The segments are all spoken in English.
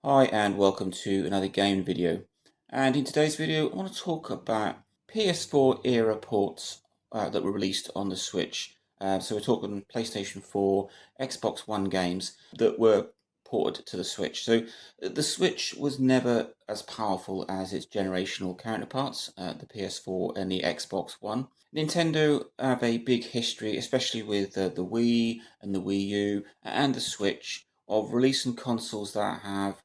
Hi and welcome to another game video. And in today's video I want to talk about PS4 era ports that were released on the Switch. So we're talking PlayStation 4, Xbox One games that were ported to the Switch. So the Switch was never as powerful as its generational counterparts, the PS4 and the Xbox One. Nintendo have a big history, especially with the Wii and the Wii U and the Switch, of releasing consoles that have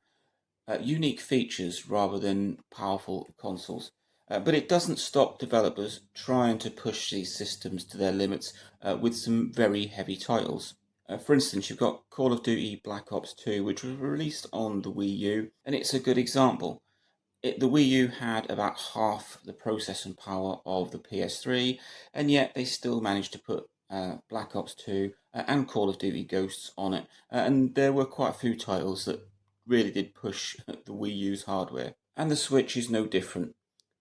unique features rather than powerful consoles. But it doesn't stop developers trying to push these systems to their limits with some very heavy titles. For instance, you've got Call of Duty Black Ops 2, which was released on the Wii U, and it's a good example. The Wii U had about half the processing power of the PS3, and yet they still managed to put Black Ops 2 and Call of Duty Ghosts on it. And there were quite a few titles that really did push the Wii U's hardware. And the Switch is no different.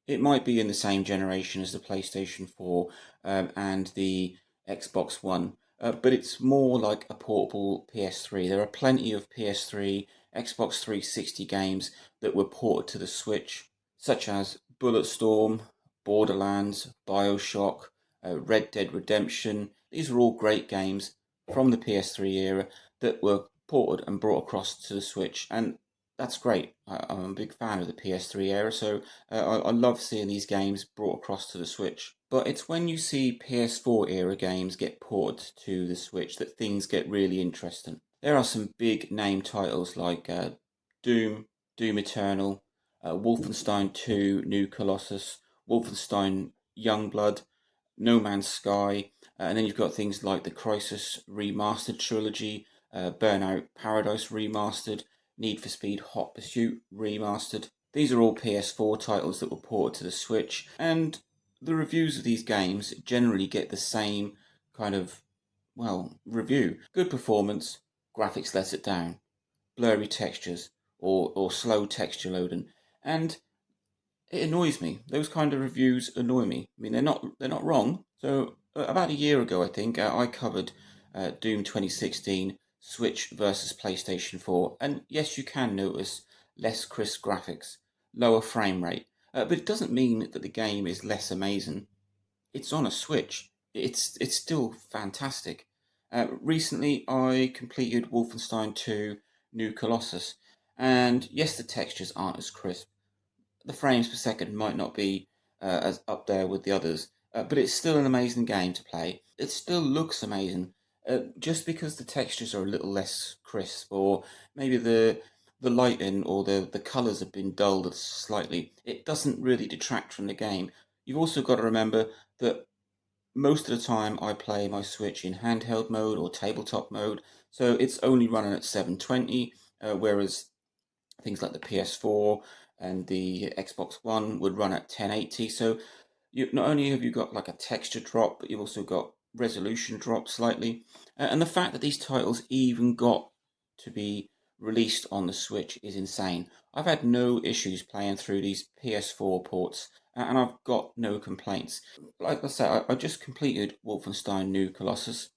It might be in the same generation as the PlayStation 4 and the Xbox One, but it's more like a portable PS3. There are plenty of PS3, Xbox 360 games that were ported to the Switch, such as Bulletstorm, Borderlands, Bioshock, Red Dead Redemption. These are all great games from the PS3 era that were ported and brought across to the Switch, and that's great. I'm a big fan of the PS3 era, so I love seeing these games brought across to the Switch. But it's when you see PS4 era games get ported to the Switch that things get really interesting. There are some big name titles like Doom, Doom Eternal, Wolfenstein 2, New Colossus, Wolfenstein Youngblood, No Man's Sky, and then you've got things like the Crisis Remastered trilogy, Burnout Paradise Remastered, Need for Speed Hot Pursuit Remastered. These are all PS4 titles that were ported to the Switch, and the reviews of these games generally get the same kind of, review. Good performance, graphics let it down, blurry textures, or slow texture loading. And it annoys me. Those kind of reviews annoy me. I mean, they're not wrong. So about a year ago, I think I covered Doom 2016 Switch versus PlayStation 4, and yes, you can notice less crisp graphics, lower frame rate, but it doesn't mean that the game is less amazing. It's on a Switch. It's still fantastic. Recently, I completed Wolfenstein 2 New Colossus, and yes, the textures aren't as crisp, the frames per second might not be as up there with the others, but it's still an amazing game to play. It still looks amazing, just because the textures are a little less crisp, or maybe the lighting or the colours have been dulled slightly. It doesn't really detract from the game. You've also got to remember that most of the time I play my Switch in handheld mode or tabletop mode, so it's only running at 720, whereas things like the PS4 and the Xbox One would run at 1080. So you not only have you got like a texture drop, but you've also got resolution drop slightly. And the fact that these titles even got to be released on the Switch is insane. I've had no issues playing through these PS4 ports, and I've got no complaints. Like I said, I just completed Wolfenstein New Colossus,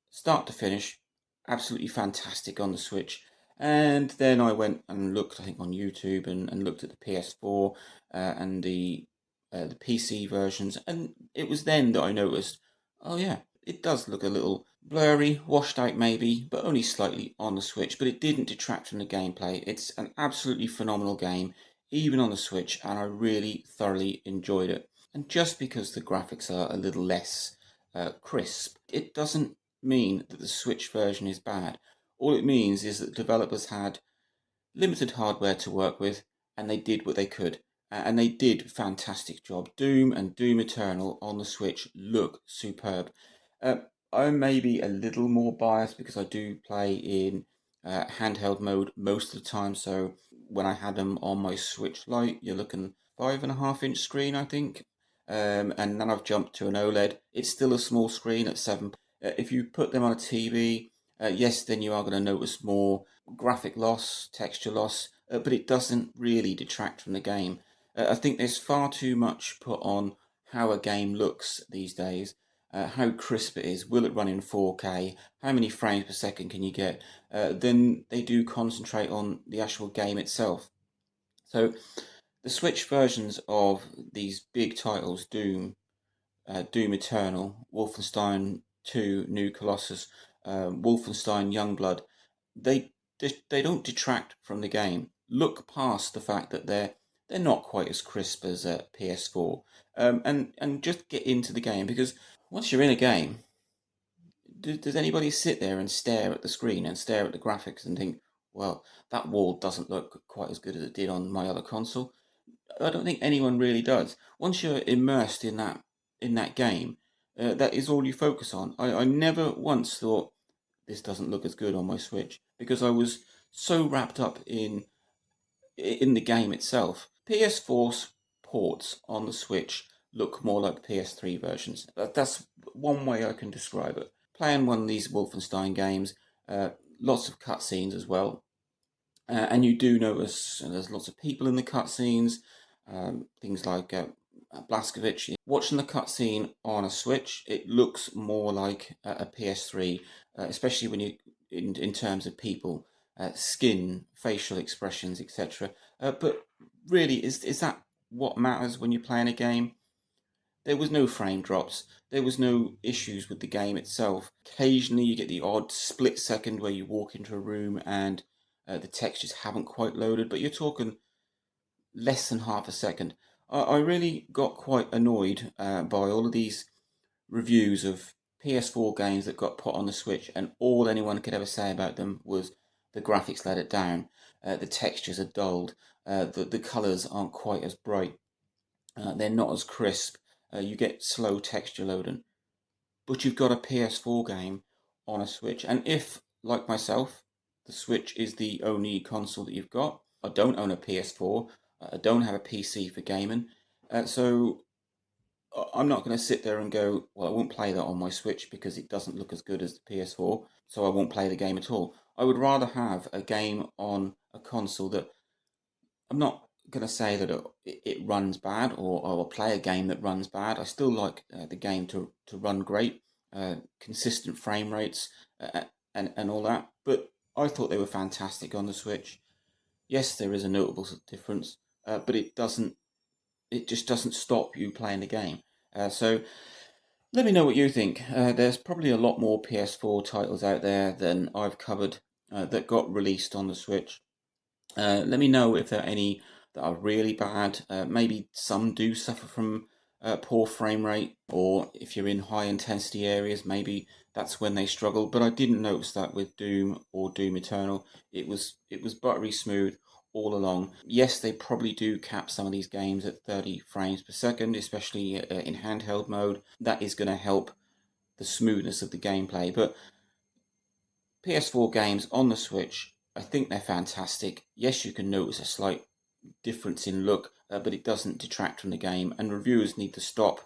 start to finish, absolutely fantastic on the Switch. And then I went and looked, I think, on YouTube and looked at the PS4 and the PC versions, and it was then that I noticed, oh yeah, it does look a little blurry, washed out maybe, but only slightly on the Switch. But it didn't detract from the gameplay. It's an absolutely phenomenal game, even on the Switch, and I really thoroughly enjoyed it. And just because the graphics are a little less crisp, it doesn't mean that the Switch version is bad. All it means is that developers had limited hardware to work with, and they did what they could. And they did a fantastic job. Doom and Doom Eternal on the Switch look superb. Uh, I'm maybe a little more biased because I do play in handheld mode most of the time. So when I had them on my Switch Lite, you're looking 5.5 inch screen, I think. And then I've jumped to an OLED. It's still a small screen at 7. If you put them on a TV, yes, then you are going to notice more graphic loss, texture loss, but it doesn't really detract from the game. I think there's far too much put on how a game looks these days, how crisp it is, will it run in 4K, how many frames per second can you get, then they do concentrate on the actual game itself. So the Switch versions of these big titles, Doom Eternal, Wolfenstein 2, New Colossus, Wolfenstein Youngblood, they they don't detract from the game. Look past the fact that they're not quite as crisp as PS4, and just get into the game, because once you're in a game, does anybody sit there and stare at the screen and stare at the graphics and think, well, that wall doesn't look quite as good as it did on my other console? I don't think anyone really does. Once you're immersed in that game, that is all you focus on. I never once thought this doesn't look as good on my Switch, because I was so wrapped up in the game itself. PS4's ports on the Switch look more like PS3 versions. That's one way I can describe it. Playing one of these Wolfenstein games, lots of cutscenes as well, and you do notice there's lots of people in the cutscenes, things like Blazkowicz. Watching the cutscene on a Switch, it looks more like a PS3, especially when you in terms of people, skin, facial expressions, etc. But really, is that what matters when you're playing a game? There was no frame drops. There was no issues with the game itself. Occasionally, you get the odd split second where you walk into a room and the textures haven't quite loaded, but you're talking less than half a second. I really got quite annoyed by all of these reviews of PS4 games that got put on the Switch, and all anyone could ever say about them was the graphics let it down, the textures are dulled, the colours aren't quite as bright, they're not as crisp, you get slow texture loading. But you've got a PS4 game on a Switch, and if, like myself, the Switch is the only console that you've got, I don't own a PS4, I don't have a PC for gaming, so I'm not going to sit there and go, well, I won't play that on my Switch because it doesn't look as good as the PS4, so I won't play the game at all. I would rather have a game on a console that I'm not going to say that it runs bad, or I will play a game that runs bad. I still like the game to run great, consistent frame rates, and all that. But I thought they were fantastic on the Switch. Yes, there is a notable difference, but it just doesn't stop you playing the game. So let me know what you think. There's probably a lot more PS4 titles out there than I've covered that got released on the Switch. Let me know if there are any that are really bad. Maybe some do suffer from poor frame rate, or if you're in high intensity areas, maybe that's when they struggle. But I didn't notice that with Doom or Doom Eternal. It was buttery smooth all along. Yes, they probably do cap some of these games at 30 frames per second, especially in handheld mode. That is going to help the smoothness of the gameplay. But PS4 games on the Switch, I think they're fantastic. Yes, you can notice a slight difference in look, but it doesn't detract from the game, and reviewers need to stop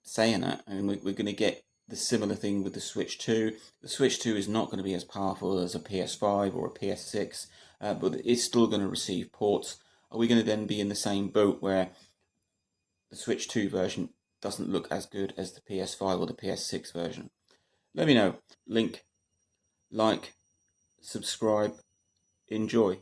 saying that. I mean, we're going to get the similar thing with the Switch 2. The Switch 2 is not going to be as powerful as a PS5 or a PS6, but it's still going to receive ports. Are we going to then be in the same boat where the Switch 2 version doesn't look as good as the PS5 or the PS6 version? Let me know. Link, like, subscribe, enjoy.